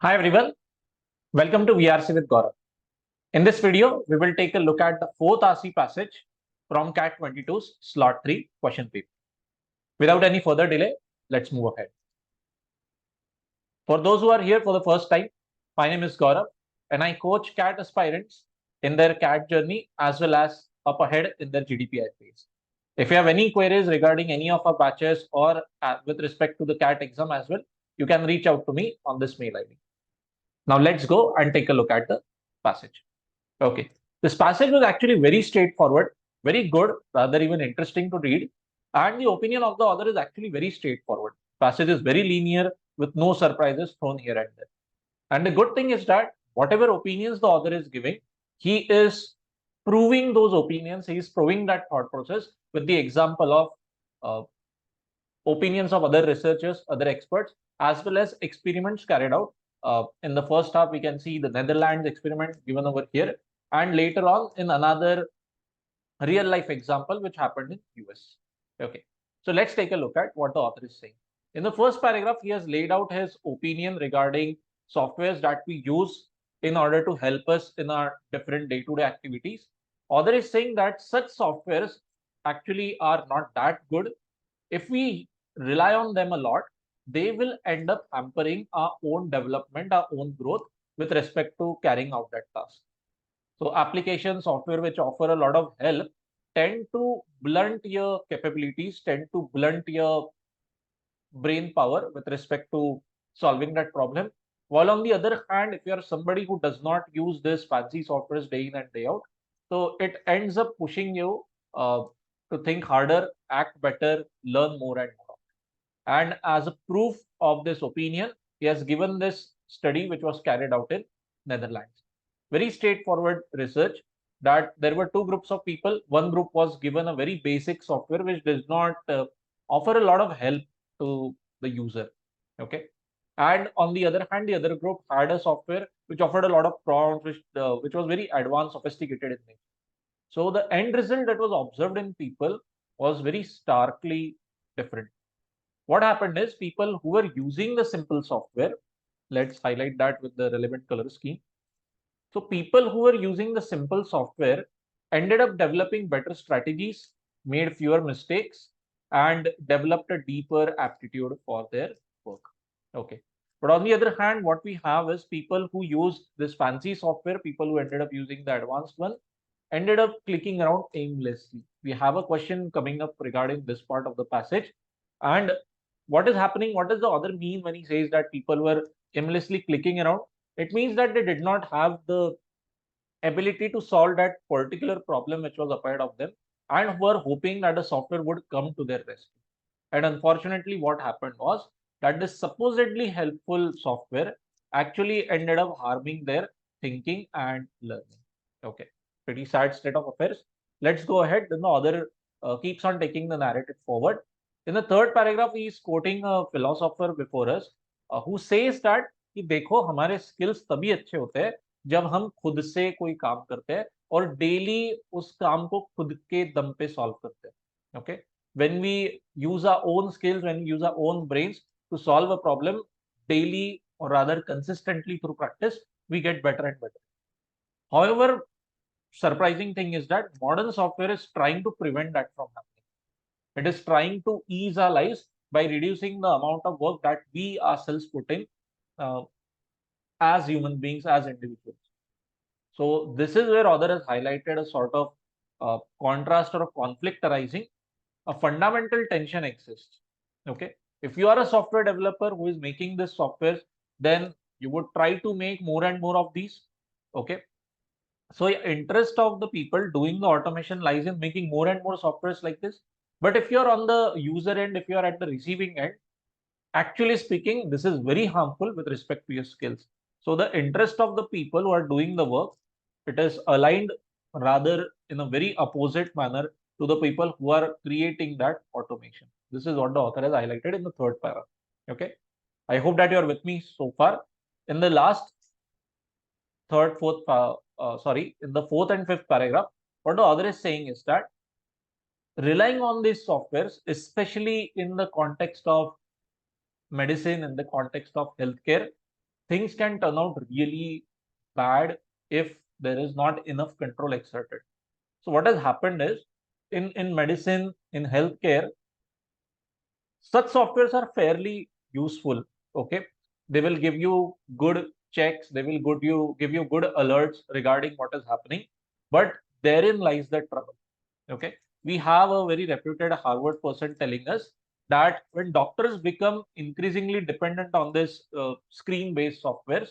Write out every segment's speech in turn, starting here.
Hi everyone, welcome to VRC with Gaurav. In this video, we will take a look at the fourth RC passage from CAT'22's slot 3 question paper. Without any further delay, let's move ahead. For those who are here for the first time, my name is Gaurav and I coach CAT aspirants in their CAT journey as well as up ahead in their GDPI phase. If you have any queries regarding any of our batches or with respect to the CAT exam as well, you can reach out to me on this mail ID. Now let's go and take a look at the passage. Okay, this passage was actually very straightforward, very good, rather even interesting to read. And the opinion of the author is actually very straightforward. Passage is very linear with no surprises thrown here and there. And the good thing is that whatever opinions the author is giving, he is proving those opinions, he is proving that thought process with the example of opinions of other researchers, other experts, as well as experiments carried out. In the first half, we can see the Netherlands experiment given over here, and later on in another real life example which happened in US. Okay, so let's take a look at what the author is saying. In the first paragraph, he has laid out his opinion regarding softwares that we use in order to help us in our different day-to-day activities. Author is saying that such softwares actually are not that good. If we rely on them a lot, they will end up hampering our own development, our own growth with respect to carrying out that task. So application software which offer a lot of help tend to blunt your capabilities, tend to blunt your brain power with respect to solving that problem. While on the other hand, if you are somebody who does not use this fancy softwares day in and day out, so it ends up pushing you to think harder, act better, learn more and more. And as a proof of this opinion, he has given this study which was carried out in Netherlands. Very straightforward research that there were two groups of people. One group was given a very basic software which does not offer a lot of help to the user. Okay. And on the other hand, the other group had a software which offered a lot of prompts, which was very advanced, sophisticated in nature. So the end result that was observed in people was very starkly different. What happened is people who were using the simple software, let's highlight that with the relevant color scheme. So people who were using the simple software ended up developing better strategies, made fewer mistakes, and developed a deeper aptitude for their work. Okay. But on the other hand, what we have is people who use this fancy software, people who ended up using the advanced one, ended up clicking around aimlessly. We have a question coming up regarding this part of the passage. And what is happening? What does the author mean when he says that people were aimlessly clicking around? It means that they did not have the ability to solve that particular problem which was ahead of them and were hoping that the software would come to their rescue. And unfortunately, what happened was that this supposedly helpful software actually ended up harming their thinking and learning. Okay, pretty sad state of affairs. Let's go ahead. Then the author keeps on taking the narrative forward. In the third paragraph, he is quoting a philosopher before us who says that कि देखो हमारे skills तभी अच्छे होते हैं जब हम खुद से कोई काम करते हैं और डेली उस काम को खुद के दम पे सॉल्व करते हैं. Okay, when we use our own skills, when we use our own brains to solve a problem daily or rather consistently through practice, we get better and better. However, surprising thing is that modern software is trying to prevent that from happening. It is trying to ease our lives by reducing the amount of work that we ourselves put in uh, as human beings, as individuals. So this is where author has highlighted a sort of contrast or a conflict arising. A fundamental tension exists. Okay, if you are a software developer who is making this software, then you would try to make more and more of these. Okay, so interest of the people doing the automation lies in making more and more softwares like this. But if you're on the user end, if you're at the receiving end, actually speaking, this is very harmful with respect to your skills. So the interest of the people who are doing the work, it is aligned rather in a very opposite manner to the people who are creating that automation. This is what the author has highlighted in the third paragraph. Okay, I hope that you are with me so far. In the last in the fourth and fifth paragraph, what the author is saying is that relying on these softwares, especially in the context of medicine, in the context of healthcare, things can turn out really bad if there is not enough control exerted. So what has happened is, in medicine, in healthcare, such softwares are fairly useful. Okay, they will give you good checks, they will give you good alerts regarding what is happening, but therein lies the trouble. Okay, we have a very reputed Harvard person telling us that when doctors become increasingly dependent on this screen based softwares,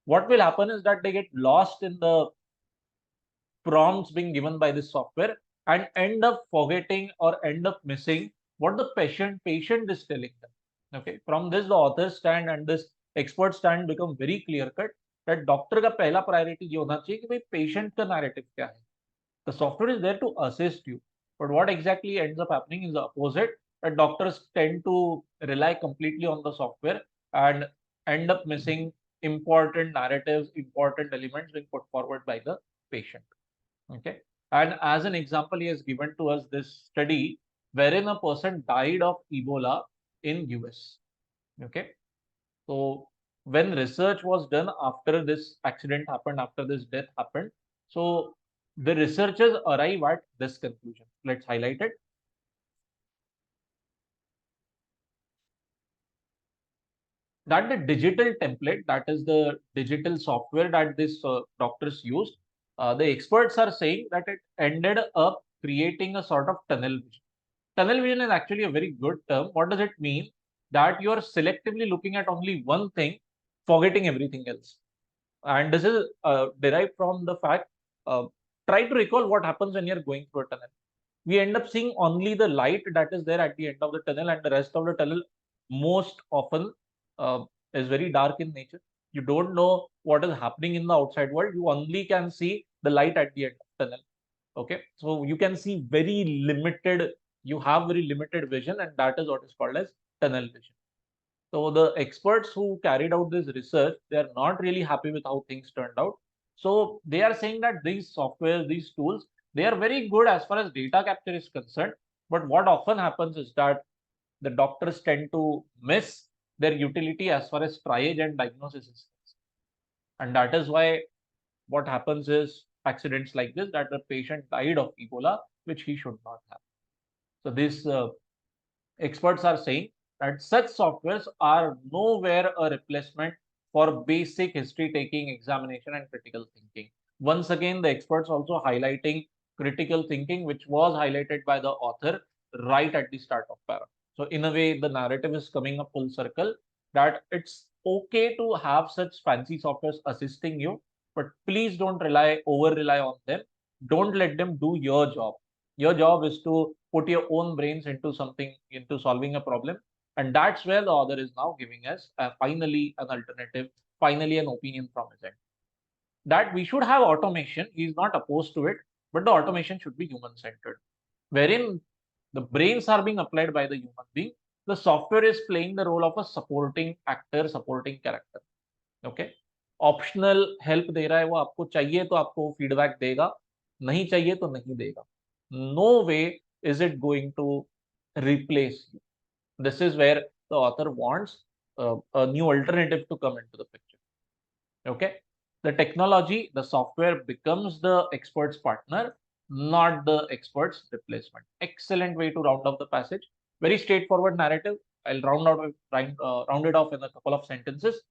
what will happen is that they get lost in the prompts being given by this software and end up forgetting or end up missing what the patient is telling them. Okay, from this the author stand and this expert stand become very clear cut that doctor का पहला priority ये होना चाहिए कि भाई patient का narrative क्या है. The software is there to assist you, but what exactly ends up happening is the opposite, that doctors tend to rely completely on the software and end up missing important narratives, important elements being put forward by the patient. Okay, and as an example, he has given to us this study wherein a person died of Ebola in US. Okay, so when research was done after this accident happened, after this death happened, so the researchers arrive at this conclusion. Let's highlight it. That the digital template, that is the digital software that these doctors used, the experts are saying that it ended up creating a sort of tunnel vision. Tunnel vision is actually a very good term. What does it mean? That you are selectively looking at only one thing, forgetting everything else. And this is derived from the fact, uh, try to recall what happens when you're going through a tunnel. We end up seeing only the light that is there at the end of the tunnel, and the rest of the tunnel most often uh, is very dark in nature. You don't know what is happening in the outside world. You only can see the light at the end of the tunnel. Okay, so you can see very limited, you have very limited vision, and that is what is called as tunnel vision. So the experts who carried out this research, they are not really happy with how things turned out. So they are saying that these software, these tools, they are very good as far as data capture is concerned. But what often happens is that the doctors tend to miss their utility as far as triage and diagnosis is concerned. And that is why what happens is accidents like this, that the patient died of Ebola, which he should not have. So these experts are saying that such softwares are nowhere a replacement for basic history taking, examination, and critical thinking. Once again, the experts also highlighting critical thinking, which was highlighted by the author right at the start of para. So in a way, the narrative is coming up full circle that it's okay to have such fancy softwares assisting you, but please don't over rely on them. Don't let them do your job. Your job is to put your own brains into something, into solving a problem. And that's where the author is now giving us finally an alternative, finally an opinion from his end. That we should have automation. He is not opposed to it, but the automation should be human centered, wherein the brains are being applied by the human being. The software is playing the role of a supporting actor, supporting character. Okay, optional help दे रहा है, वो आपको चाहिए तो आपको feedback देगा, नहीं चाहिए तो नहीं देगा. No way is it going to replace you. This is where the author wants a new alternative to come into the picture. Okay, the technology, the software becomes the expert's partner, not the expert's replacement. Excellent way to round off the passage. Very straightforward narrative. I'll round it off in a couple of sentences.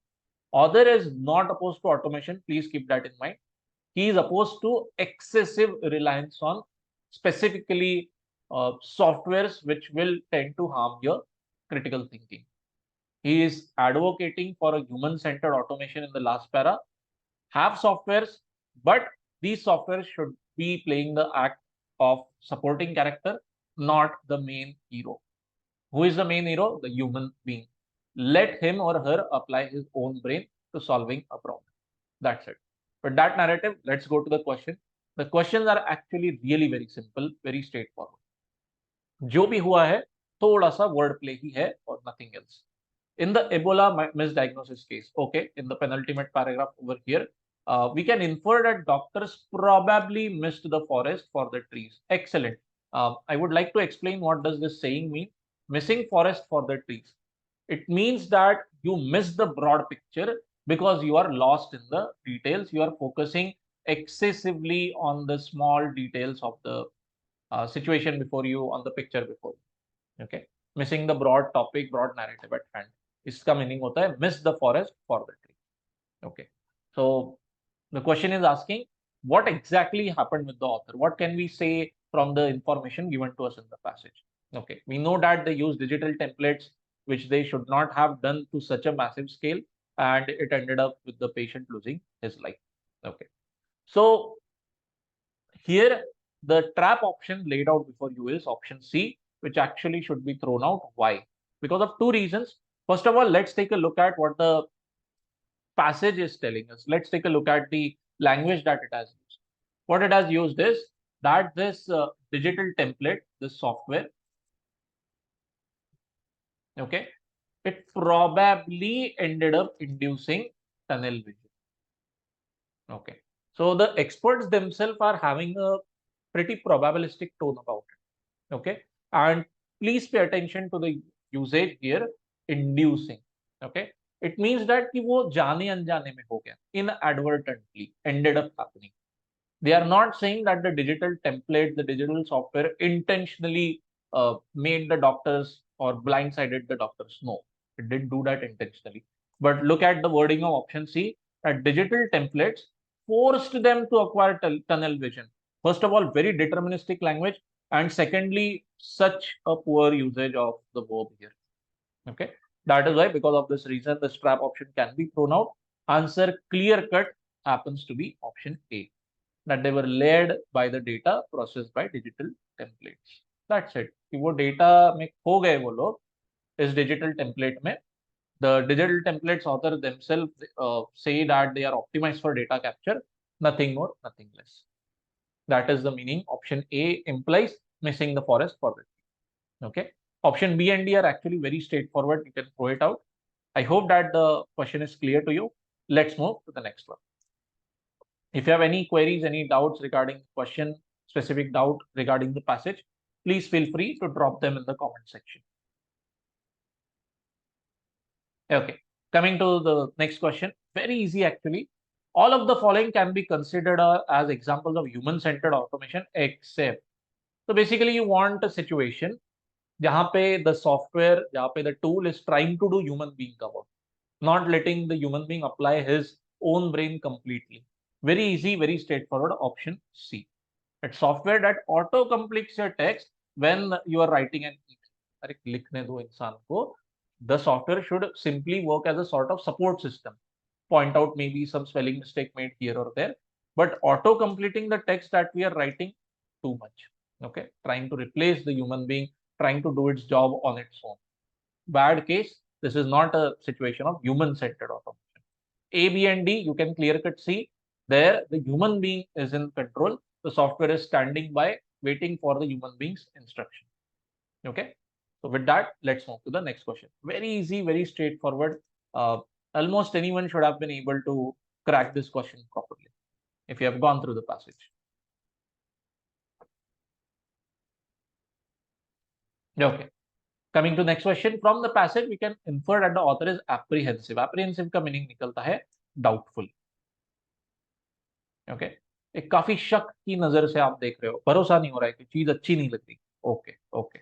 Author is not opposed to automation. Please keep that in mind. He is opposed to excessive reliance on specifically softwares which will tend to harm your critical thinking. He is advocating for a human-centered automation in the last para. Have softwares, but these softwares should be playing the act of supporting character, not the main hero. Who is the main hero? The human being. Let him or her apply his own brain to solving a problem. That's it. But that narrative, let's go to the question. The questions are actually really very simple, very straightforward. जो भी हुआ है थोड़ा सा word play ही है और nothing else. In the Ebola misdiagnosis case, okay, in the penultimate paragraph over here, we can infer that doctors probably missed the forest for the trees. Excellent. I would like to explain what does this saying mean. Missing forest for the trees. It means that you miss the broad picture. because you are lost in the details. You are focusing excessively on the small details of the situation before you, on the picture before you. Okay, missing the broad topic, broad narrative at hand. इसका meaning होता है miss the forest for the tree. Okay, so the question is asking what exactly happened with the author. What can we say from the information given to us in the passage? Okay, we know that they use digital templates, which they should not have done to such a massive scale, and it ended up with the patient losing his life. Okay, so here the trap option laid out before you is option C, which actually should be thrown out. Why? Because of two reasons. First of all, let's take a look at what the passage is telling us. Let's take a look at the language that it has used. What it has used is that this digital template, this software, okay, it probably ended up inducing tunnel vision. Okay, so the experts themselves are having a pretty probabilistic tone about it. Okay, and please pay attention to the usage here, inducing. Okay, it means that कि वो जाने अनजाने में हो गया, inadvertently ended up happening. They are not saying that the digital template, the digital software intentionally made the doctors or blindsided the doctors. No, it didn't do that intentionally. But look at the wording of option C, that digital templates forced them to acquire tunnel vision. First of all, very deterministic language. And secondly, such a poor usage of the verb here. Okay, that is why, because of this reason, the strap option can be thrown out. Answer clear cut happens to be option A, that they were led by the data processed by digital templates. That's it. कि वो data में खो गए वो लोग इस digital template में. The digital templates author themselves say that they are optimized for data capture, nothing more, nothing less. That is the meaning. Option A implies missing the forest for it. Okay. Option B and D are actually very straightforward. You can throw it out. I hope that the question is clear to you. Let's move to the next one. If you have any queries, any doubts regarding question, specific doubt regarding the passage, please feel free to drop them in the comment section. Okay, coming to the next question, very easy actually. All of the following can be considered as examples of human-centered automation, except. So basically, you want a situation जहाँ पे the software, जहाँ पे the tool is trying to do human being का work, not letting the human being apply his own brain completely. Very easy, very straightforward. Option C. It's software that auto completes your text when you are writing an email. अरे लिखने दो इंसान को. The software should simply work as a sort of support system. Point out maybe some spelling mistake made here or there, but auto completing the text that we are writing, too much. Okay, trying to replace the human being, trying to do its job on its own. Bad case. This is not a situation of human-centered automation. A, B, and D, you can clear cut see there the human being is in control. The software is standing by, waiting for the human being's instruction. Okay. So with that, let's move to the next question. Very easy, very straightforward. Almost anyone should have been able to crack this question properly if you have gone through the passage. Okay. Coming to next question, from the passage we can infer that the author is apprehensive. Apprehensive का meaning निकलता है doubtful. Okay. एक काफी शक की नजर से आप देख रहे हो, भरोसा नहीं हो रहा है कि चीज अच्छी नहीं लग रही. Okay, okay.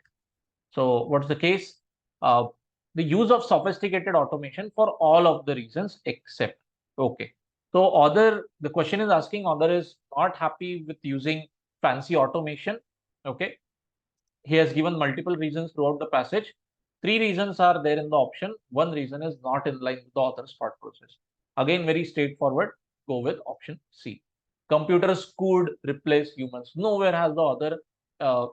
So what's the case? The use of sophisticated automation for all of the reasons except. Okay. So author, the question is asking, author is not happy with using fancy automation. Okay. He has given multiple reasons throughout the passage. 3 reasons are there in the option. 1 reason is not in line with the author's thought process. Again, very straightforward. Go with option C. Computers could replace humans. Nowhere has the author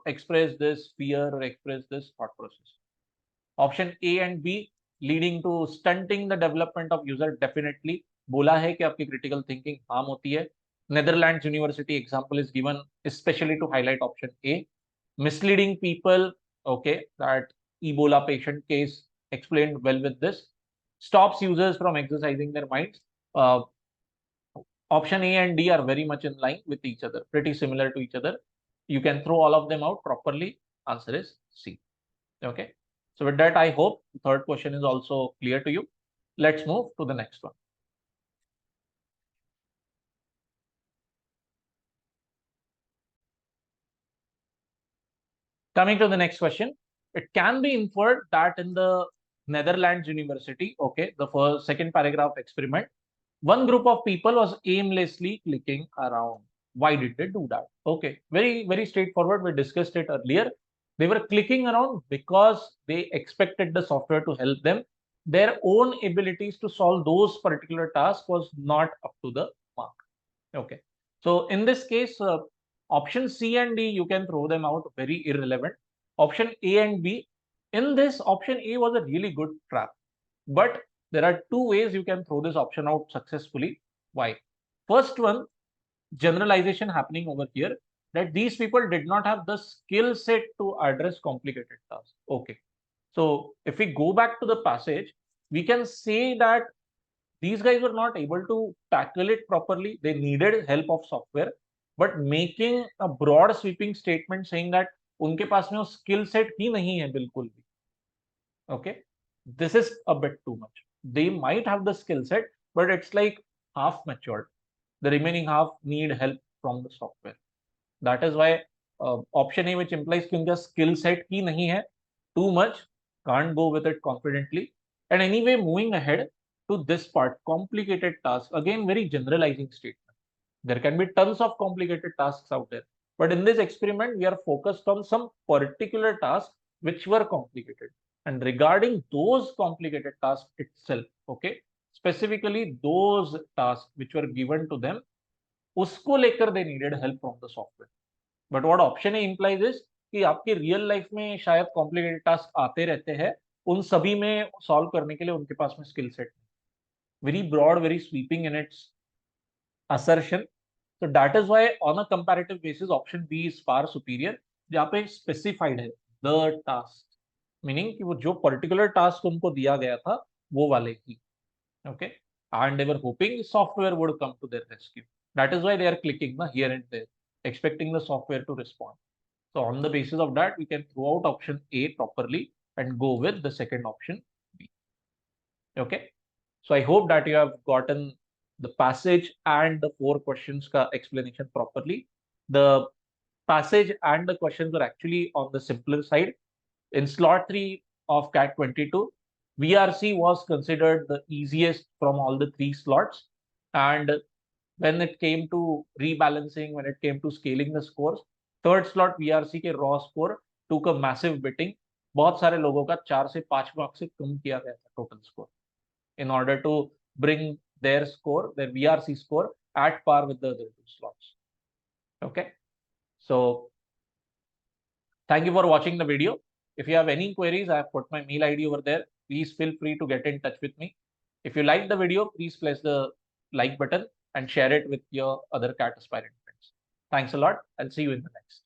expressed this fear or expressed this thought process. Option A and B leading to stunting the development of user, definitely. बोला है कि आपकी critical thinking harm होती है. Netherlands University example is given especially to highlight option A. Misleading people, okay, that Ebola patient case explained well with this. Stops users from exercising their minds. Option A and D are very much in line with each other, pretty similar to each other. You can throw all of them out properly. Answer is C. Okay. So with that, I hope the third question is also clear to you. Let's move to the next one. Coming to the next question, it can be inferred that in the Netherlands University, okay, the second paragraph experiment, one group of people was aimlessly clicking around. Why did they do that? Okay, very straightforward. We discussed it earlier. They were clicking around because they expected the software to help them. Their own abilities to solve those particular tasks was not up to the mark. Okay. So in this case, option C and D, you can throw them out, very irrelevant. Option A and B, in this option A was a really good trap. But there are two ways you can throw this option out successfully. Why? First one, generalization happening over here, that these people did not have the skill set to address complicated tasks. Okay. So if we go back to the passage, we can say that these guys were not able to tackle it properly. They needed help of software, but making a broad sweeping statement saying that उनके पास में वो skill set ही नहीं है बिल्कुल भी. Okay, this is a bit too much. They might have the skill set, but it's like half matured. The remaining half need help from the software. That is why option A, which implies कि उनका skill set ही नहीं है, too much, can't go with it confidently. And anyway, moving ahead to this part, complicated tasks, again, very generalizing statement. There can be tons of complicated tasks out there. But in this experiment, we are focused on some particular tasks which were complicated. And regarding those complicated tasks itself, okay, specifically those tasks which were given to them, उसको लेकर they needed help from the software. But what option A implies is कि आपके real life में शायद complicated task आते रहते हैं, उन सभी में सॉल्व करने के लिए उनके पास में स्किल सेट नहीं. Very broad, very sweeping in its assertion. So that is why on a comparative basis option B is far superior. जहाँ पे specified है the task, meaning कि वो जो particular task उनको दिया गया था वो वाले ही. Okay, and they were hoping software would come to their rescue. That is why they are clicking here and there, expecting the software to respond. So on the basis of that, we can throw out option A properly and go with the second option B. Okay, so I hope that you have gotten the passage and the 4 questions ka explanation properly. The passage and the questions were actually on the simpler side. In slot 3 of CAT'22, VRC was considered the easiest from all the 3 slots. And when it came to rebalancing, when it came to scaling the scores, third slot VRC के raw score took a massive beating. बहुत सारे लोगों का 4 से 5 marks से कम किया गया था total score in order to bring their score, their VRC score, at par with the other 2 slots. Okay, so thank you for watching the video. If you have any queries, I have put my mail ID over there. Please feel free to get in touch with me. If you like the video, please press the like button and share it with your other CAT aspirant friends. Thanks a lot. I'll see you in the next.